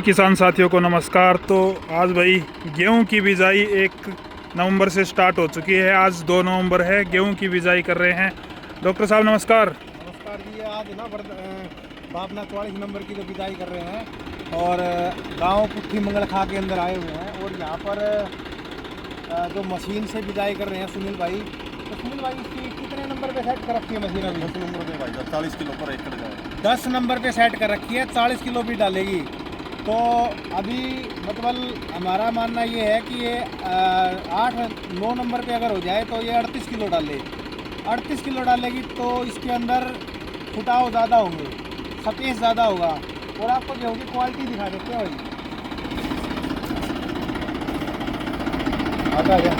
किसान साथियों को नमस्कार। तो आज भाई गेहूं की बिजाई 1 नवंबर से स्टार्ट हो चुकी है। आज 2 नवंबर है, गेहूं की बिजाई कर रहे हैं। डॉक्टर साहब नमस्कार। नमस्कार जी। आज ना बापना 44 नंबर की जो बिजाई कर रहे हैं और गांव पुट्ठी मंगल खा के अंदर आए हुए हैं। और यहाँ पर जो मशीन से बिजाई कर रहे हैं सुनील भाई, तो सुनील भाई इसकी कितने नंबर पे सेट कर रखी है मशीन? अभी 10 नंबर पे भाई 40 किलो पर एकड़ जाए। 10 नंबर पे सेट कर रखी है, 40 किलो भी डालेगी। तो अभी मतलब हमारा मानना ये है कि ये 8-9 नंबर पे अगर हो जाए तो ये 38 किलो डाले। 38 किलो डालेगी तो इसके अंदर फुटाव ज़्यादा होंगे, सपेस ज़्यादा होगा। और आपको गेहूँ की क्वालिटी दिखा देते हैं भाई। आ गया,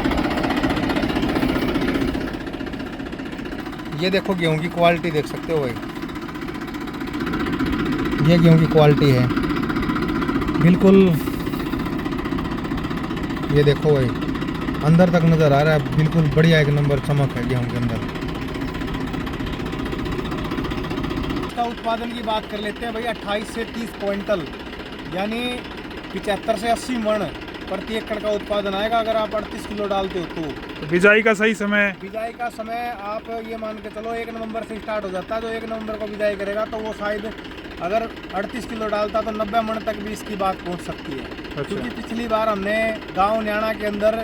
ये देखो गेहूँ की क्वालिटी देख सकते हो भाई। ये गेहूँ की क्वालिटी है बिल्कुल। ये देखो भाई, अंदर तक नज़र आ रहा है, बिल्कुल बढ़िया एक नंबर चमक है गेहूँ के अंदर। इसका उत्पादन की बात कर लेते हैं भाई। 28 से 30 क्विंटल यानी 75 से 80 मन प्रति एकड़ का उत्पादन आएगा अगर आप 38 किलो डालते हो तो। बिजाई का सही समय? बिजाई का समय आप ये मान के चलो 1 नवंबर से स्टार्ट हो जाता है। तो 1 नवंबर को बिजाई करेगा तो वो शायद अगर 38 किलो डालता तो 90 मन तक भी इसकी बात पहुंच सकती है। अच्छा। क्योंकि पिछली बार हमने गांव न्याणा के अंदर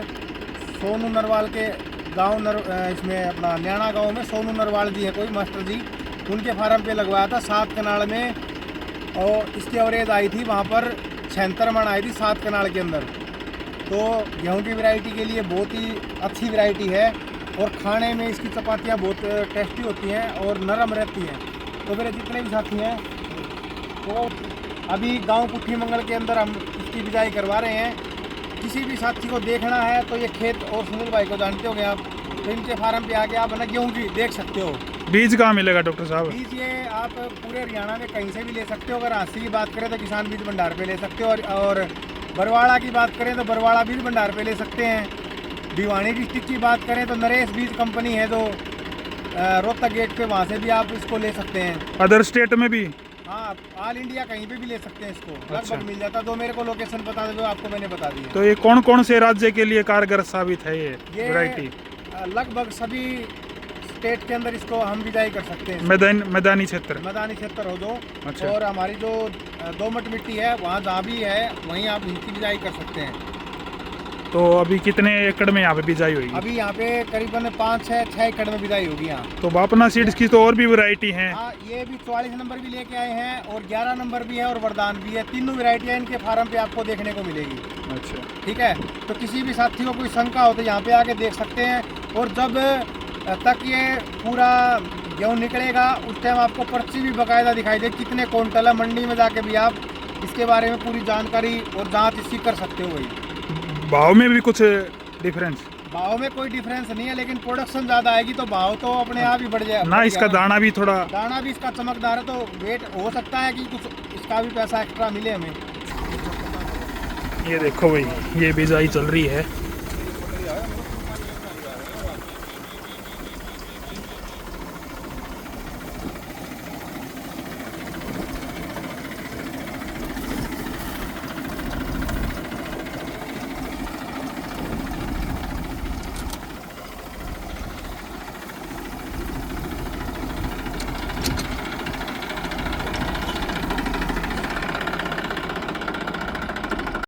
सोनू नरवाल के इसमें अपना न्याणा गांव में सोनू नरवाल जी हैं कोई मास्टर जी, उनके फार्म पे लगवाया था 7 कनाल में। और इसकी एवरेज आई थी वहाँ पर 76 मन आई थी 7 कनाल के अंदर। तो गेहूँ की वैरायटी के लिए बहुत ही अच्छी वैरायटी है और खाने में इसकी चपातियाँ बहुत टेस्टी होती हैं और नरम रहती हैं। तो मेरे जितने भी साथी हैं तो अभी गांव पुट्ठी मंगल के अंदर हम इसकी बिजाई करवा रहे हैं। किसी भी साथी को देखना है तो ये खेत, और सुनील भाई को जानते होंगे आप, तो इनके फार्म पे आके आप ना गेहूँ की देख सकते हो। बीज कहाँ मिलेगा डॉक्टर साहब? बीज ये आप पूरे हरियाणा में कहीं से भी ले सकते हो। अगर हांसी की बात करें तो किसान बीज भंडार पे ले सकते हो, और बरवाड़ा की बात करें तो बरवाड़ा बीज भंडार पे ले सकते हैं। भिवानी डिस्ट्रिक्ट की बात करें तो नरेश बीज कंपनी है जो रोहतक गेट पे, वहाँ से भी आप इसको ले सकते हैं। अदर स्टेट में भी? हाँ, ऑल इंडिया कहीं पे भी ले सकते हैं इसको। अच्छा। लगभग मिल जाता। तो मेरे को लोकेशन बता दो, आपको मैंने बता दिया। तो ये कौन कौन से राज्य के लिए कारगर साबित है ये वैरायटी? लगभग सभी स्टेट के अंदर इसको हम बिजाई कर सकते हैं। मैदानी क्षेत्र? मैदानी क्षेत्र हो जो। अच्छा। और हमारी जो दोमट मिट्टी है वहाँ जहाँ भी है वहीं आप इनकी बिजाई कर सकते हैं। तो अभी कितने एकड़ में यहाँ पे बिजाई होगी? अभी यहाँ पे करीबन 5-6 एकड़ में बिजाई होगी यहाँ। तो बापना सीड्स की तो और भी वैरायटी है? हाँ, ये भी 44 नंबर भी लेके आए हैं और 11 नंबर भी है और वरदान भी है। तीनों वैरायटियाँ इनके फार्म पे आपको देखने को मिलेगी। अच्छा, ठीक है। तो किसी भी साथी को कोई शंका हो तो यहाँ पे आके देख सकते हैं। और जब तक ये पूरा गेहूँ निकलेगा उस टाइम आपको पर्ची भी बाकायदा दिखाई दे कितने क्विंटल है। मंडी में जाके भी आप इसके बारे में पूरी जानकारी और जांच इसकी कर सकते हो। वही भाव में भी कुछ डिफरेंस? भाव में कोई डिफरेंस नहीं है, लेकिन प्रोडक्शन ज़्यादा आएगी तो भाव तो अपने आप ही बढ़ जाए ना। इसका दाना भी थोड़ा, दाना भी इसका चमकदार है तो वेट हो सकता है कि कुछ इसका भी पैसा एक्स्ट्रा मिले हमें। ये देखो भाई, ये बिजाई चल रही है।